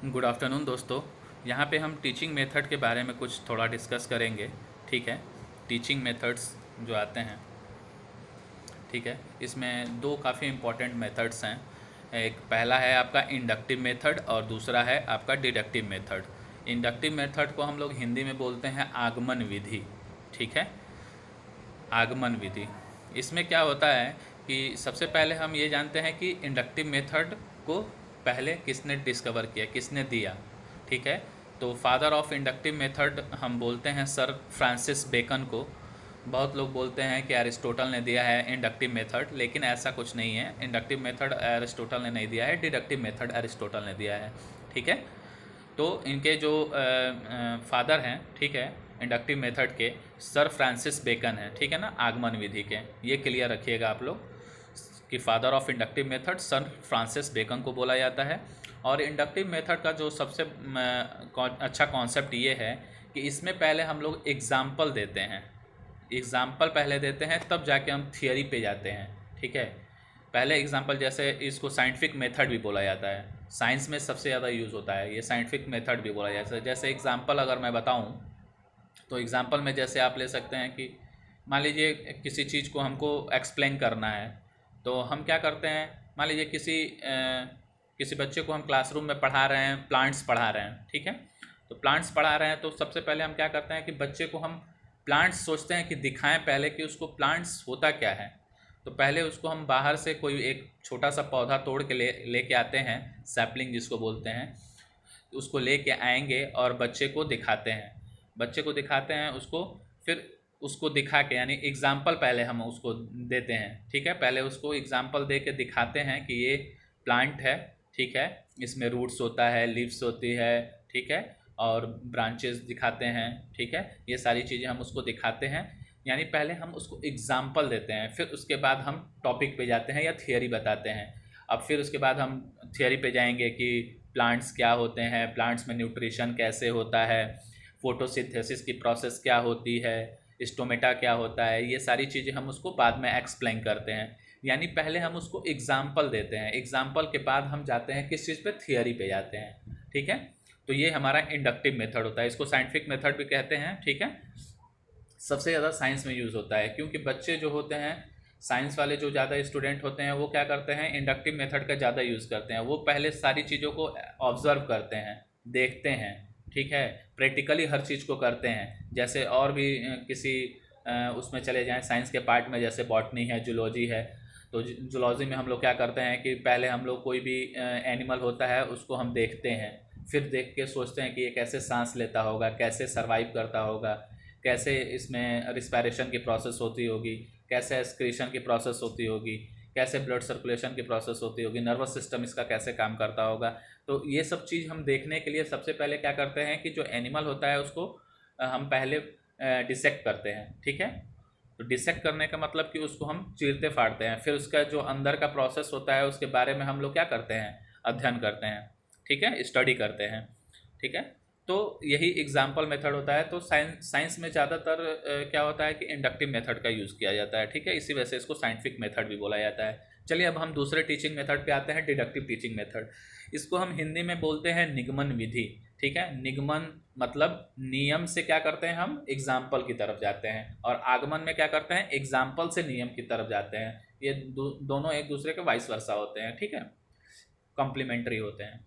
Good afternoon दोस्तों। यहाँ पे हम टीचिंग मेथड के बारे में कुछ थोड़ा डिस्कस करेंगे। ठीक है। टीचिंग मेथड्स जो आते हैं, ठीक है, इसमें दो काफ़ी इम्पॉर्टेंट मेथड्स हैं। एक पहला है आपका इंडक्टिव मेथड और दूसरा है आपका डिडक्टिव मेथड। इंडक्टिव मेथड को हम लोग हिंदी में बोलते हैं आगमन विधि। ठीक है, आगमन विधि। इसमें क्या होता है कि सबसे पहले हम ये जानते हैं कि इंडक्टिव मेथड को पहले किसने डिस्कवर किया, किसने दिया। ठीक है, तो फादर ऑफ इंडक्टिव मेथड हम बोलते हैं सर फ्रांसिस बेकन को। बहुत लोग बोलते हैं कि एरिस्टोटल ने दिया है इंडक्टिव मेथड, लेकिन ऐसा कुछ नहीं है। इंडक्टिव मेथड एरिस्टोटल ने नहीं दिया है, डिडक्टिव मेथड एरिस्टोटल ने दिया है। ठीक है, तो इनके जो फादर हैं, ठीक है, इंडक्टिव मेथड के, सर फ्रांसिस बेकन हैं। ठीक है ना, आगमन विधि के, ये क्लियर रखिएगा आप लोग कि father of inductive method sir Francis Bacon को बोला जाता है। और इंडक्टिव मेथड का जो सबसे अच्छा कॉन्सेप्ट ये है कि इसमें पहले हम लोग एग्ज़ाम्पल देते हैं। एग्ज़ाम्पल पहले देते हैं, तब जाके हम थियरी पे जाते हैं। ठीक है, पहले एग्जांपल, जैसे इसको साइंटिफिक मेथड भी बोला जाता है, साइंस में सबसे ज़्यादा यूज़ होता है ये साइंटिफिक मेथड भी बोला जाता है। जैसे एग्जांपल अगर मैं बताऊं, तो एग्जांपल में जैसे आप ले सकते हैं कि मान लीजिए किसी चीज़ को हमको एक्सप्लेन करना है, तो हम क्या करते हैं। मान लीजिए किसी बच्चे को हम क्लासरूम में पढ़ा रहे हैं, प्लांट्स पढ़ा रहे हैं। ठीक है, तो प्लांट्स पढ़ा रहे हैं, तो सबसे पहले हम क्या करते हैं कि बच्चे को हम प्लांट्स सोचते हैं कि दिखाएं पहले कि उसको प्लांट्स होता क्या है। तो पहले उसको हम बाहर से कोई एक छोटा सा पौधा तोड़ के लेके आते हैं, सैपलिंग जिसको बोलते हैं। उसको लेके आएंगे और बच्चे को दिखाते हैं। बच्चे को दिखाते हैं उसको, फिर उसको दिखा के, यानी एग्ज़ाम्पल पहले हम उसको देते हैं। ठीक है, पहले उसको एग्ज़ाम्पल दे के दिखाते हैं कि ये प्लांट है। ठीक है, इसमें रूट्स होता है, लीव्स होती है। ठीक है, और ब्रांचेस दिखाते हैं। ठीक है, ये सारी चीज़ें हम उसको दिखाते हैं। यानी पहले हम उसको एग्ज़ाम्पल देते हैं, फिर उसके बाद हम टॉपिक पे जाते हैं या थियरी बताते हैं। अब फिर उसके बाद हम थियरी पे जाएंगे कि प्लांट्स क्या होते हैं, प्लांट्स में न्यूट्रिशन कैसे होता है, फोटोसिंथेसिस की प्रोसेस क्या होती है, स्टोमेटा क्या होता है, ये सारी चीज़ें हम उसको बाद में एक्सप्लेन करते हैं। यानी पहले हम उसको एग्ज़ाम्पल देते हैं, एग्ज़ाम्पल के बाद हम जाते हैं किस चीज़ पे, थियरी पे जाते हैं। ठीक है, तो ये हमारा इंडक्टिव मेथड होता है, इसको साइंटिफिक मेथड भी कहते हैं। ठीक है, सबसे ज़्यादा साइंस में यूज़ होता है, क्योंकि बच्चे जो होते हैं, साइंस वाले जो ज़्यादा स्टूडेंट होते हैं, वो क्या करते हैं, इंडक्टिव मेथड का ज़्यादा यूज़ करते हैं। वो पहले सारी चीज़ों को ऑब्ज़र्व करते हैं, देखते हैं। ठीक है, प्रैक्टिकली हर चीज़ को करते हैं। जैसे और भी किसी उसमें चले जाएं, साइंस के पार्ट में, जैसे बॉटनी है, जूलॉजी है। तो जूलॉजी में हम लोग क्या करते हैं कि पहले हम लोग कोई भी एनिमल होता है उसको हम देखते हैं, फिर देख के सोचते हैं कि ये कैसे सांस लेता होगा, कैसे सर्वाइव करता होगा, कैसे इसमें रिस्पायरेशन की प्रोसेस होती होगी, कैसे एक्सक्रीशन की प्रोसेस होती होगी, कैसे ब्लड सर्कुलेशन की प्रोसेस होती होगी, नर्वस सिस्टम इसका कैसे काम करता होगा। तो ये सब चीज़ हम देखने के लिए सबसे पहले क्या करते हैं कि जो एनिमल होता है उसको हम पहले डिसेक्ट करते हैं। ठीक है, तो डिसेक्ट करने का मतलब कि उसको हम चीरते फाड़ते हैं, फिर उसका जो अंदर का प्रोसेस होता है उसके बारे में हम लोग क्या करते हैं, अध्ययन करते हैं। ठीक है, स्टडी करते हैं। ठीक है, तो यही एग्जाम्पल मेथड होता है। तो साइंस में ज़्यादातर क्या होता है कि इंडक्टिव मेथड का यूज़ किया जाता है। ठीक है, इसी वजह से इसको साइंटिफिक मेथड भी बोला जाता है। चलिए अब हम दूसरे टीचिंग मेथड पे आते हैं, डिडक्टिव टीचिंग मेथड। इसको हम हिंदी में बोलते हैं निगमन विधि। ठीक है, निगमन मतलब नियम से क्या करते हैं, हम एग्जाम्पल की तरफ जाते हैं, और आगमन में क्या करते हैं, एग्जाम्पल से नियम की तरफ जाते हैं। ये दोनों एक दूसरे के वाइस वर्सा होते हैं। ठीक है, कॉम्प्लीमेंट्री होते हैं।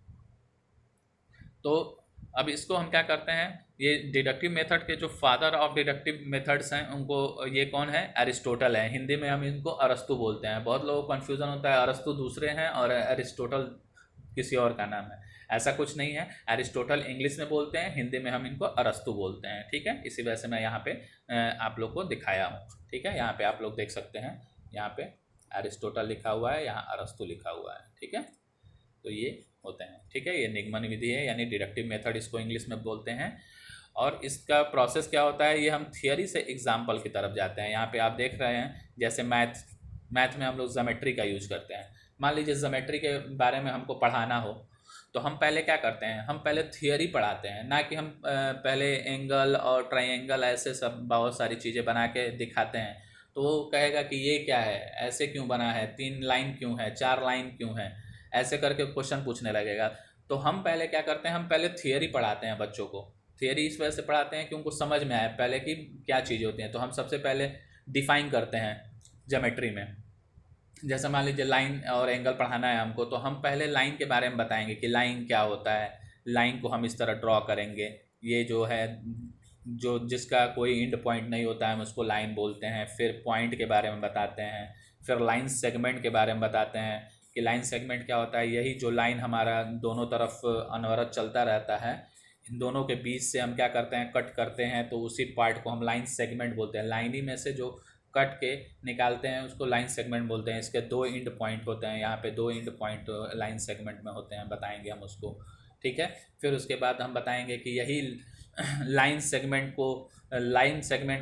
तो अब इसको हम क्या करते हैं, ये डिडक्टिव मेथड के जो फादर ऑफ डिडक्टिव मेथड्स हैं, उनको ये कौन है, अरिस्टोटल है। हिंदी में हम इनको अरस्तु बोलते हैं। बहुत लोगों को कन्फ्यूज़न होता है, अरस्तु दूसरे हैं और अरिस्टोटल किसी और का नाम है। ऐसा कुछ नहीं है, अरिस्टोटल इंग्लिश में बोलते हैं, हिंदी में हम इनको अरस्तु बोलते हैं। ठीक है, इसी वजह से मैं यहाँ पे आप लोग को दिखाया हूँ। ठीक है, यहाँ पे आप लोग देख सकते हैं, यहाँ पे अरिस्टोटल लिखा हुआ है, यहाँ अरस्तु लिखा हुआ है। ठीक है, तो ये होते हैं। ठीक है, ये निगमन विधि है, यानी डिडक्टिव मेथड इसको इंग्लिश में बोलते हैं। और इसका प्रोसेस क्या होता है, ये हम थियरी से एग्जाम्पल की तरफ जाते हैं। यहाँ पे आप देख रहे हैं, जैसे मैथ में हम लोग ज्योमेट्री का यूज करते हैं। मान लीजिए ज्योमेट्री के बारे में हमको पढ़ाना हो, तो हम पहले क्या करते हैं, हम पहले थियरी पढ़ाते हैं, ना कि हम पहले एंगल और ट्राइंगल ऐसे सब बहुत सारी चीज़ें बना के दिखाते हैं। तो वो कहेगा कि ये क्या है, ऐसे क्यों बना है, 3 लाइन क्यों है, 4 लाइन क्यों है, ऐसे करके क्वेश्चन पूछने लगेगा। तो हम पहले क्या करते हैं, हम पहले थियरी पढ़ाते हैं बच्चों को। थियरी इस वजह से पढ़ाते हैं कि उनको समझ में आए पहले कि क्या चीज़ें होती हैं। तो हम सबसे पहले डिफाइन करते हैं ज्योमेट्री में। जैसे मान लीजिए लाइन और एंगल पढ़ाना है हमको, तो हम पहले लाइन के बारे में बताएंगे कि लाइन क्या होता है। लाइन को हम इस तरह ड्रॉ करेंगे, ये जो है जो जिसका कोई इंड पॉइंट नहीं होता है हम उसको लाइन बोलते हैं। फिर पॉइंट के बारे में बताते हैं, फिर लाइन सेगमेंट के बारे में बताते हैं कि लाइन सेगमेंट क्या होता है। यही जो लाइन हमारा दोनों तरफ अनवरत चलता रहता है, इन दोनों के बीच से हम क्या करते हैं, कट करते हैं, तो उसी पार्ट को हम लाइन सेगमेंट बोलते हैं। लाइन ही में से जो कट के निकालते हैं उसको लाइन सेगमेंट बोलते हैं। इसके 2 इंड पॉइंट होते हैं, यहाँ पे 2 इंड पॉइंट लाइन सेगमेंट में होते हैं, बताएंगे हम उसको, ठीक है। फिर उसके बाद हम बताएंगे कि यही लाइन सेगमेंट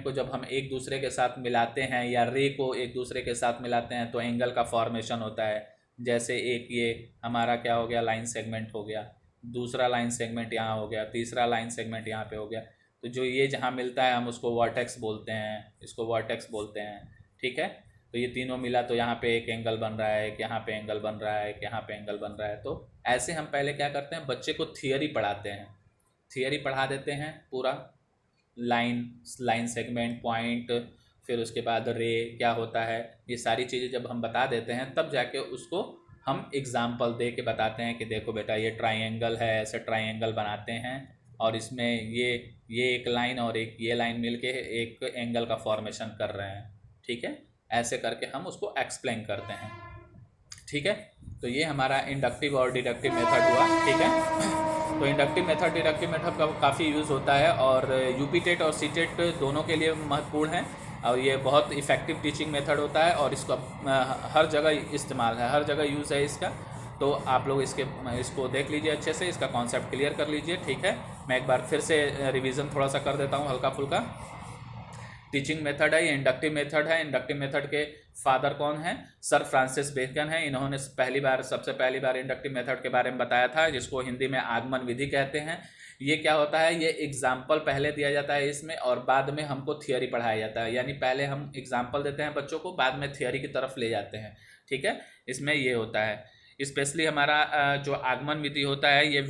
को जब हम एक दूसरे के साथ मिलाते हैं या रे को एक दूसरे के साथ मिलाते हैं तो एंगल का फॉर्मेशन होता है। जैसे एक ये हमारा क्या हो गया, लाइन सेगमेंट हो गया, दूसरा लाइन सेगमेंट यहाँ हो गया, तीसरा लाइन सेगमेंट यहाँ पे हो गया। तो जो ये जहाँ मिलता है हम उसको वर्टेक्स बोलते हैं, इसको वर्टेक्स बोलते हैं, ठीक है। तो ये तीनों मिला तो यहाँ पे एक एंगल बन रहा है, एक यहाँ पे एंगल बन रहा है, एक यहाँ पे एंगल बन रहा है। तो ऐसे हम पहले क्या करते हैं, बच्चे को थियरी पढ़ाते हैं। थियरी पढ़ा देते हैं पूरा, लाइन सेगमेंट, पॉइंट, फिर उसके बाद रे क्या होता है, ये सारी चीज़ें जब हम बता देते हैं तब जाके उसको हम एग्ज़ाम्पल दे के बताते हैं कि देखो बेटा ये ट्राइंगल है, ऐसे ट्राइंगल बनाते हैं और इसमें ये एक लाइन और एक ये लाइन मिलके एक एंगल का फॉर्मेशन कर रहे हैं, ठीक है। ऐसे करके हम उसको एक्सप्लेन करते हैं, ठीक है। तो ये हमारा इंडक्टिव और डिडक्टिव मेथड हुआ, ठीक है। तो इंडक्टिव मेथड डिडक्टिव मेथड का काफ़ी यूज़ होता है और यूपी टेट और सी टेट दोनों के लिए महत्वपूर्ण है और ये बहुत इफ़ेक्टिव टीचिंग मेथड होता है और इसका हर जगह इस्तेमाल है, हर जगह यूज़ है इसका। तो आप लोग इसको देख लीजिए अच्छे से, इसका कॉन्सेप्ट क्लियर कर लीजिए, ठीक है। मैं एक बार फिर से रिवीजन थोड़ा सा कर देता हूँ हल्का फुल्का। टीचिंग मेथड है ये, इंडक्टिव मेथड है। इंडक्टिव मेथड के फादर कौन है, सर फ्रांसिस बेकन है। इन्होंने सबसे पहली बार इंडक्टिव मेथड के बारे में बताया था, जिसको हिंदी में आगमन विधि कहते हैं। ये क्या होता है, ये एग्जाम्पल पहले दिया जाता है इसमें और बाद में हमको थियोरी पढ़ाया जाता है। यानी पहले हम एग्जाम्पल देते हैं बच्चों को, बाद में थियोरी की तरफ ले जाते हैं, ठीक है। इसमें ये होता है स्पेशली हमारा जो आगमन विधि होता है ये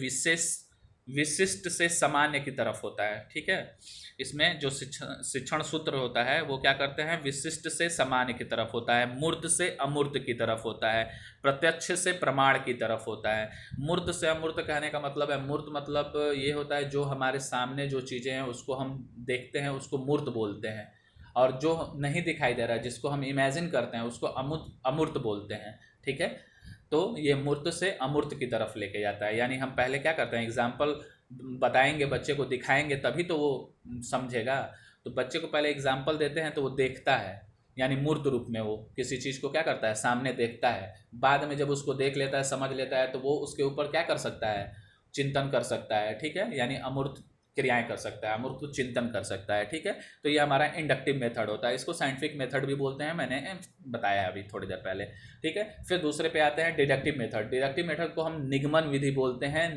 विशिष्ट से सामान्य की तरफ होता है, ठीक है। इसमें जो शिक्षण सूत्र होता है वो क्या करते हैं, विशिष्ट से सामान्य की तरफ होता है, मूर्त से अमूर्त की तरफ होता है, प्रत्यक्ष से प्रमाण की तरफ होता है। मूर्त से अमूर्त कहने का मतलब है, मूर्त मतलब ये होता है जो हमारे सामने जो चीज़ें हैं उसको हम देखते हैं उसको मूर्त बोलते हैं, और जो नहीं दिखाई दे रहा है जिसको हम इमेजिन करते हैं उसको अमूर्त बोलते हैं, ठीक है। तो ये मूर्त से अमूर्त की तरफ लेके जाता है। यानी हम पहले क्या करते हैं, एग्जाम्पल बताएंगे, बच्चे को दिखाएंगे तभी तो वो समझेगा। तो बच्चे को पहले एग्जाम्पल देते हैं तो वो देखता है, यानी मूर्त रूप में वो किसी चीज़ को क्या करता है, सामने देखता है। बाद में जब उसको देख लेता है, समझ लेता है, तो वो उसके ऊपर क्या कर सकता है, चिंतन कर सकता है, ठीक है। यानी अमूर्त क्रियाएं कर सकता है, अमूर्त चिंतन कर सकता है, ठीक है। तो ये हमारा इंडक्टिव मेथड होता है, इसको साइंटिफिक मेथड भी बोलते हैं, मैंने बताया अभी थोड़ी देर पहले, ठीक है। फिर दूसरे पे आते हैं डिडक्टिव मेथड। डिडक्टिव मेथड को हम निगमन विधि बोलते हैं।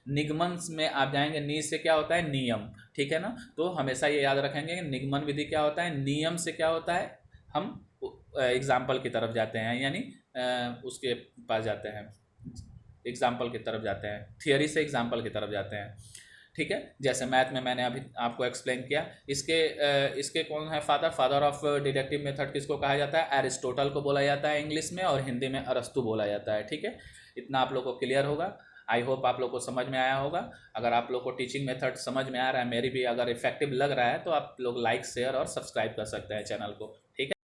निगमन में आप जाएंगे, नी से क्या होता है, नियम, ठीक है ना। तो हमेशा ये याद रखेंगे निगमन विधि क्या होता है, नियम से क्या होता है, हम एग्जाम्पल की तरफ जाते हैं, यानी उसके पास जाते हैं, एग्जाम्पल की तरफ जाते हैं, थियरी से एग्जाम्पल की तरफ जाते हैं, ठीक है। जैसे मैथ में मैंने अभी आपको एक्सप्लेन किया। इसके कौन है फादर ऑफ डिडक्टिव मेथड किसको कहा जाता है, एरिस्टोटल को बोला जाता है इंग्लिश में, और हिंदी में अरस्तु बोला जाता है, ठीक है। इतना आप लोग को क्लियर होगा। आई होप आप लोग को समझ में आया होगा। अगर आप लोग को टीचिंग मेथड समझ में आ रहा है, मेरी भी अगर इफेक्टिव लग रहा है, तो आप लोग लाइक शेयर और सब्सक्राइब कर सकते हैं चैनल को, ठीक है।